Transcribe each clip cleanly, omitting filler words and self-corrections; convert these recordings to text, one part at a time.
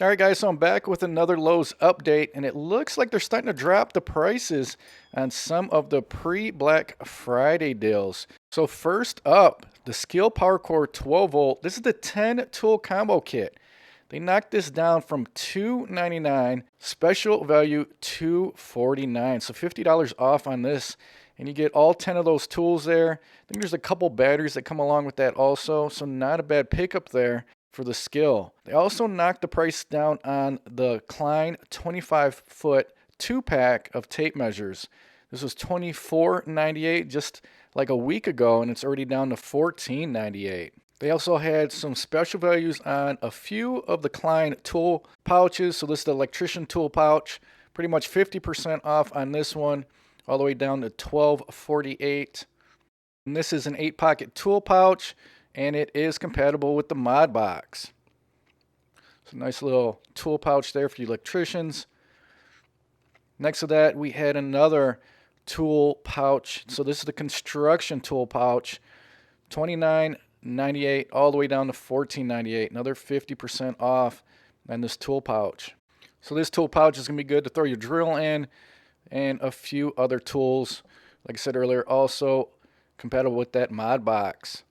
Alright guys, so I'm back with another Lowe's update, and it looks like they're starting to drop the prices on some of the pre-Black Friday deals. So first up, the Skill PowerCore 12 volt. This is the 10 tool combo kit. They knocked this down from $299, special value $249. So $50 off on this, and you get all 10 of those tools there. I think there's a couple batteries that come along with that also, so not a bad pickup there for the Skill. They also knocked the price down on the Klein 25-foot 2-pack of tape measures. This was $24.98 just like a week ago, and it's already down to $14.98. They also had some special values on a few of the Klein tool pouches. So this is the electrician tool pouch, pretty much 50% off on this one, all the way down to $12.48. And this is an 8-pocket tool pouch, and it is compatible with the mod box. It's a nice little tool pouch there for the electricians. Next to that, we had another tool pouch. So this is the construction tool pouch, $29.98 all the way down to $14.98. Another 50% off on this tool pouch. So this tool pouch is going to be good to throw your drill in and a few other tools. Like I said earlier, also compatible with that mod box.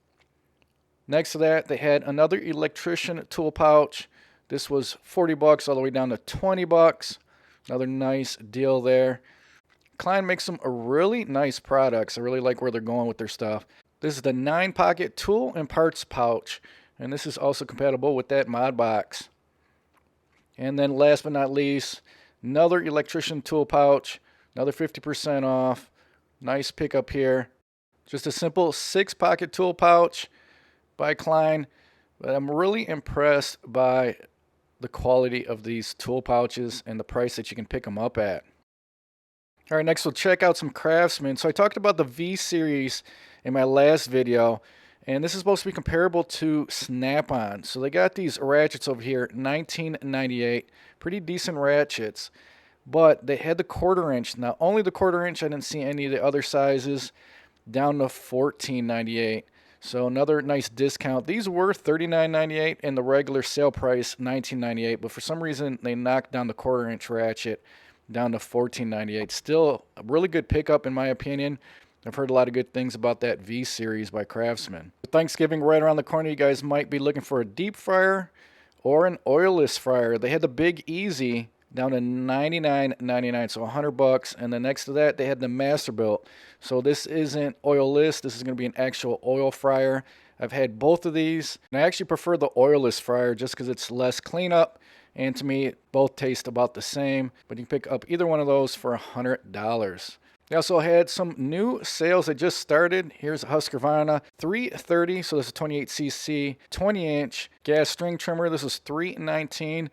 Next to that, they had another electrician tool pouch. This was $40 all the way down to $20. Another nice deal there. Klein makes some really nice products. I really like where they're going with their stuff. This is the 9-pocket tool and parts pouch, and this is also compatible with that mod box. And then last but not least, another electrician tool pouch, another 50% off. Nice pickup here. Just a simple 6-pocket tool pouch by Klein, but I'm really impressed by the quality of these tool pouches and the price that you can pick them up at. All right, next we'll check out some Craftsman. So I talked about the V series in my last video, and this is supposed to be comparable to Snap-on. So they got these ratchets over here, $19.98, pretty decent ratchets, but they had the 1/4 inch. Now only the 1/4 inch, I didn't see any of the other sizes, down to $14.98. So another nice discount. These were $39.98 and the regular sale price $19.98, but for some reason they knocked down the 1/4 inch ratchet down to $14.98. Still a really good pickup in my opinion. I've heard a lot of good things about that V series by Craftsman. With Thanksgiving right around the corner, you guys might be looking for a deep fryer or an oilless fryer. They had the Big Easy down to $99.99, so $100. And then next to that, they had the Masterbuilt. So this isn't oilless. This is going to be an actual oil fryer. I've had both of these, and I actually prefer the oilless fryer just because it's less cleanup. And to me, both taste about the same. But you can pick up either one of those for $100. They also had some new sales that just started. Here's a Husqvarna 330, so this is 28cc, 20-inch gas string trimmer. This is $319.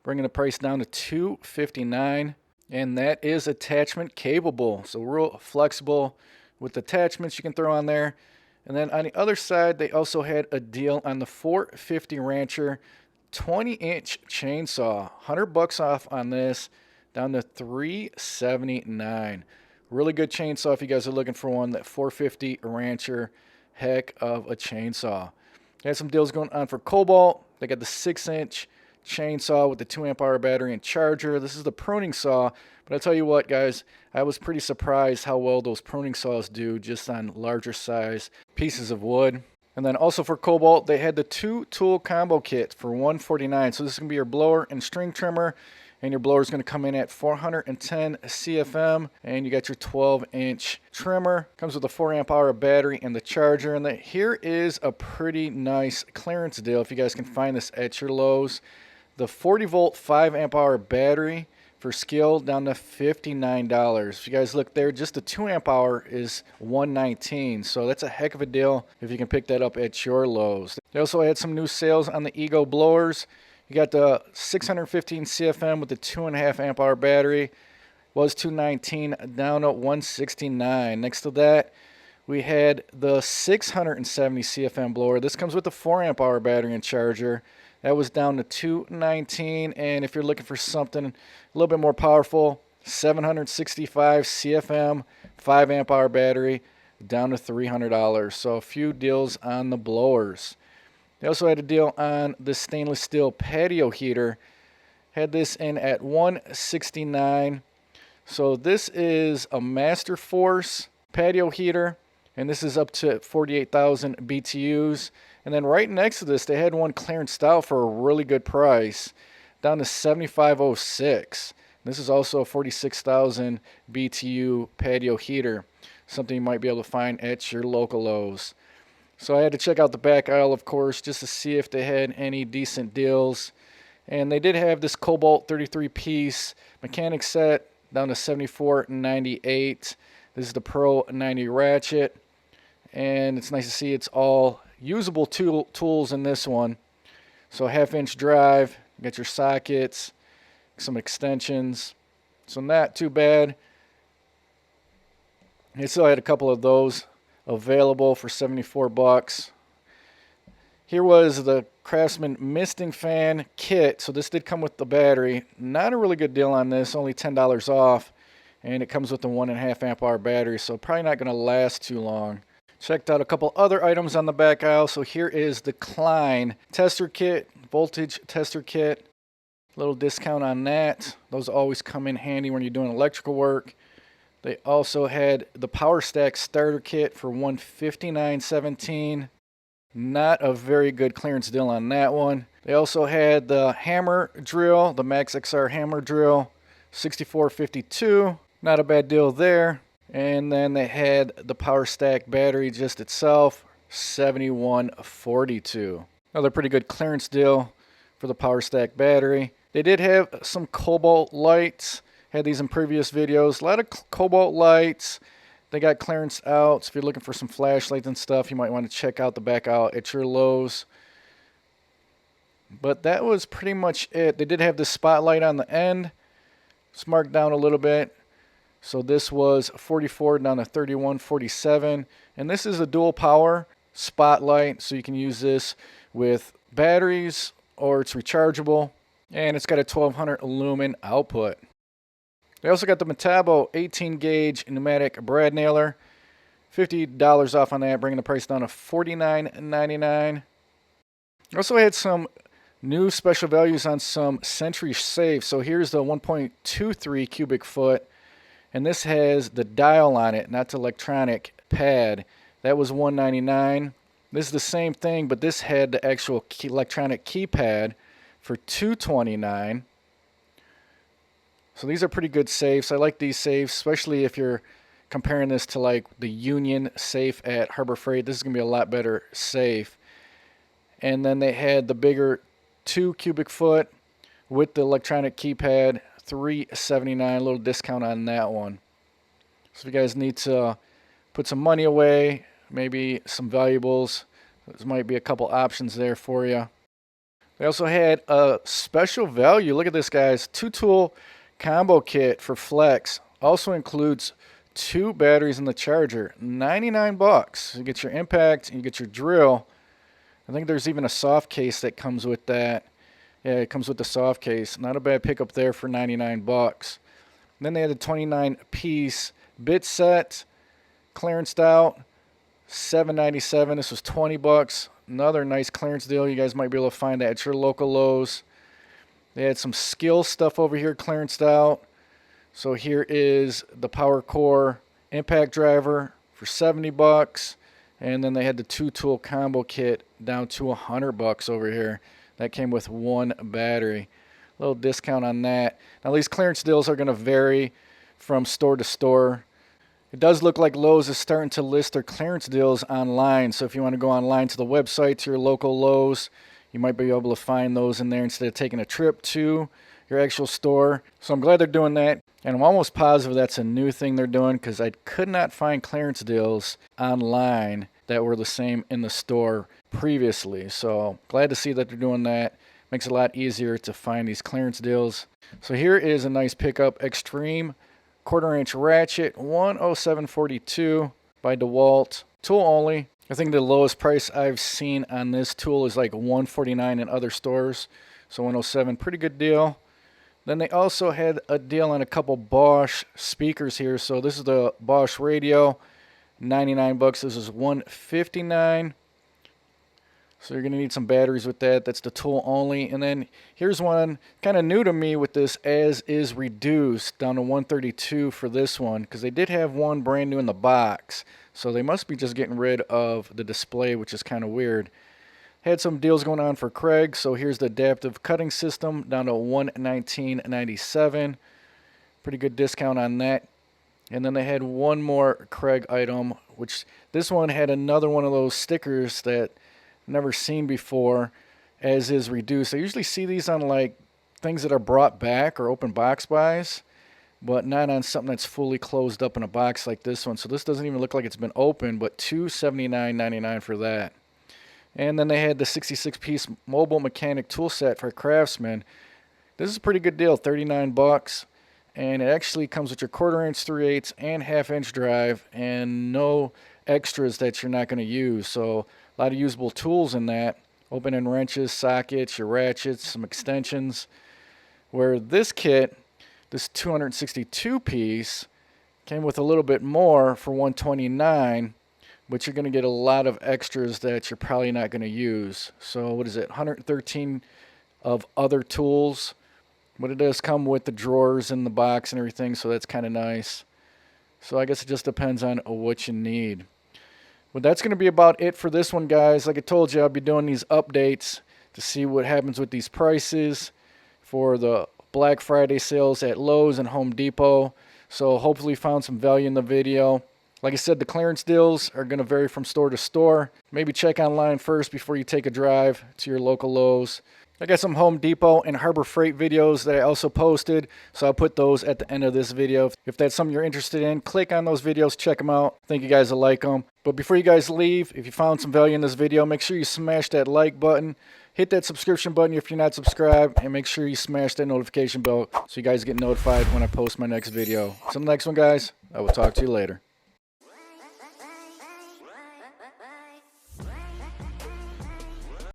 Bringing the price down to $259, and that is attachment capable, so real flexible with attachments you can throw on there. And then on the other side, they also had a deal on the 450 Rancher 20-inch chainsaw, $100 off on this, down to $379. Really good chainsaw if you guys are looking for one. That 450 Rancher, heck of a chainsaw. They had some deals going on for Cobalt. They got the 6-inch chainsaw with the 2-amp-hour battery and charger. This is the pruning saw, but I'll tell you what, guys, I was pretty surprised how well those pruning saws do just on larger size pieces of wood. And then also for Cobalt, they had the 2-tool combo kit for $149. So this is going to be your blower and string trimmer, and your blower is going to come in at 410 CFM, and you got your 12-inch trimmer. Comes with a 4-amp-hour battery and the charger. And here is a pretty nice clearance deal if you guys can find this at your Lowe's. The 40-volt 5-amp-hour battery for Skill down to $59. If you guys look there, just the 2-amp-hour is $119. So that's a heck of a deal if you can pick that up at your Lowe's. They also had some new sales on the Ego blowers. You got the 615 CFM with the 2.5-amp-hour battery. Was $219 down to $169. Next to that, we had the 670 CFM blower. This comes with the 4-amp-hour battery and charger. That was down to $219, and if you're looking for something a little bit more powerful, 765 CFM, 5-amp-hour battery, down to $300. So a few deals on the blowers. They also had a deal on the stainless steel patio heater. Had this in at $169. So this is a Master Force patio heater, and this is up to 48,000 BTUs. And then right next to this, they had one clearanced out for a really good price, down to $75.06. This is also a 46,000 BTU patio heater, something you might be able to find at your local Lowe's. So I had to check out the back aisle, of course, just to see if they had any decent deals. And they did have this Cobalt 33-piece mechanic set down to $74.98. This is the Pro 90 ratchet. And it's nice to see it's all usable tools in this one. So half-inch drive, you got your sockets, some extensions. So not too bad. They still had a couple of those available for $74. Here was the Craftsman misting fan kit. So this did come with the battery. Not a really good deal on this, only $10 off. And it comes with a 1.5 amp hour battery, so probably not going to last too long. Checked out a couple other items on the back aisle. So here is the Klein tester kit, voltage tester kit. Little discount on that. Those always come in handy when you're doing electrical work. They also had the Power Stack starter kit for $159.17. Not a very good clearance deal on that one. They also had the hammer drill, the Max XR hammer drill, $64.52. Not a bad deal there. And then they had the Power Stack battery just itself, $71.42. Another pretty good clearance deal for the Power Stack battery. They did have some Cobalt lights. Had these in previous videos. A lot of Cobalt lights. They got clearance out. So if you're looking for some flashlights and stuff, you might want to check out the back out at your Lowe's. But that was pretty much it. They did have this spotlight on the end. It's marked down a little bit. So this was 44 down to 31.47. And this is a dual power spotlight. So you can use this with batteries or it's rechargeable. And it's got a 1200 lumen output. They also got the Metabo 18 gauge pneumatic brad nailer. $50 off on that, bringing the price down to $49.99. Also had some new special values on some Sentry safes. So here's the 1.23 cubic foot. And this has the dial on it, not the electronic pad. That was $199. This is the same thing, but this had the actual electronic keypad for $229. So these are pretty good safes. I like these safes, especially if you're comparing this to like the Union safe at Harbor Freight. This is going to be a lot better safe. And then they had the bigger 2 cubic foot with the electronic keypad, $379, a little discount on that one. So if you guys need to put some money away, maybe some valuables, there might be a couple options there for you. They also had a special value. Look at this, guys. 2-tool combo kit for Flex. Also includes 2 batteries in the charger. $99. You get your impact and you get your drill. I think there's even a soft case that comes with that. Yeah, it comes with the soft case. Not a bad pickup there for $99. Then they had the 29-piece bit set, clearanced out, $7.97. This was $20. Another nice clearance deal. You guys might be able to find that at your local Lowe's. They had some Skill stuff over here clearanced out. So here is the PowerCore impact driver for $70. And then they had the 2-tool combo kit down to $100 over here. That came with 1 battery. A little discount on that. Now these clearance deals are going to vary from store to store. It does look like Lowe's is starting to list their clearance deals online. So if you want to go online to the website, to your local Lowe's, you might be able to find those in there instead of taking a trip to your actual store. So I'm glad they're doing that. And I'm almost positive that's a new thing they're doing because I could not find clearance deals online that were the same in the store previously. So glad to see that they're doing that. Makes it a lot easier to find these clearance deals. So here is a nice pickup. Extreme 1/4 inch ratchet, $107.42 by DeWalt. Tool only. I think the lowest price I've seen on this tool is like $149 in other stores. So $107, pretty good deal. Then they also had a deal on a couple Bosch speakers here. So this is the Bosch Radio, $99. This is $159. So you're going to need some batteries with that. That's the tool only. And then here's one kind of new to me with this as is reduced down to 132 for this one, because they did have one brand new in the box. So they must be just getting rid of the display, which is kind of weird. Had some deals going on for Craig. So here's the adaptive cutting system down to $119.97. Pretty good discount on that. And then they had one more Craig item, which this one had another one of those stickers that never seen before, as is reduced. I usually see these on like things that are brought back or open box buys, but not on something that's fully closed up in a box like this one. So this doesn't even look like it's been opened, but $279.99 for that. And then they had the 66-piece mobile mechanic tool set for Craftsman. This is a pretty good deal, 39 bucks. And it actually comes with your 1/4 inch, 3/8, and 1/2 inch drive, and no extras that you're not going to use. So a lot of usable tools in that. Open-end wrenches, sockets, your ratchets, some extensions. Where this kit, this 262-piece, came with a little bit more for $129, but you're going to get a lot of extras that you're probably not going to use. So what is it, 113 of other tools. But it does come with the drawers in the box and everything, so that's kind of nice. So I guess it just depends on what you need. But that's going to be about it for this one, guys. Like I told you, I'll be doing these updates to see what happens with these prices for the Black Friday sales at Lowe's and Home Depot. So hopefully you found some value in the video. Like I said, the clearance deals are going to vary from store to store. Maybe check online first before you take a drive to your local Lowe's. I got some Home Depot and Harbor Freight videos that I also posted, so I'll put those at the end of this video. If that's something you're interested in, click on those videos, check them out. I think you guys will like them. But before you guys leave, if you found some value in this video, make sure you smash that like button, hit that subscription button if you're not subscribed, and make sure you smash that notification bell so you guys get notified when I post my next video. Until the next one, guys, I will talk to you later.